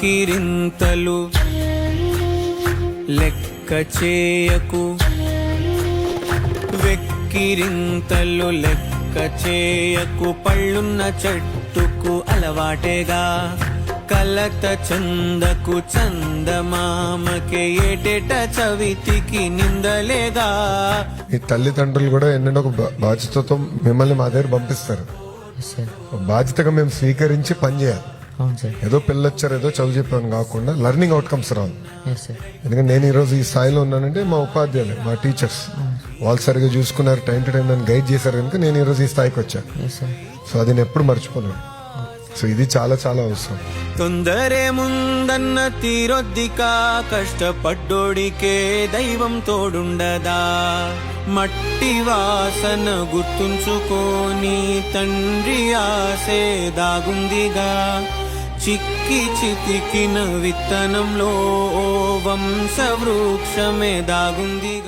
వెక్కిరింతలు లెక్క చేయకు, వెక్కిరింతలు లెక్క చేయకు. పళ్ళున్న చెట్టుకు అలవాటేగా, కలత చందకు చందమామకే ఏటేట చవితికి నిందలేగా. ఈ తల్లిదండ్రులు కూడా ఎన్నెన్నో బాధ్యతతో మిమ్మల్ని మా దగ్గర పంపిస్తారు. బాధ్యతగా మేము స్వీకరించి పనిచేయాలి. ఏదో పిల్లొచ్చారు ఏదో చదువు చెప్పాను కాకుండా లెర్నింగ్ అవుట్కమ్స్ రావాలి. ఎందుకంటే నేను ఈరోజు ఈ స్థాయిలో ఉన్నానంటే మా ఉపాధ్యాయులు, మా టీచర్స్ వాళ్ళు సరిగా చూసుకున్నారు, టైం టు టైం నన్ను గైడ్ చేశారు కనుక నేను ఈరోజు ఈ స్థాయికి వచ్చాను. సో అది నేను ఎప్పుడు మర్చిపోలేను. సో ఇది చాలా చాలా అవసరం. తొందరే ముందన్న తీరొద్దికా, కష్టపడ్డోడికే దైవం తోడుండదా. మట్టి వాసన గుర్తుంచుకోని తండ్రి ఆసే దాగుందిగా. చిక్కి చితికిన విత్తనంలో వంశ వృక్షమే దాగుందిగా.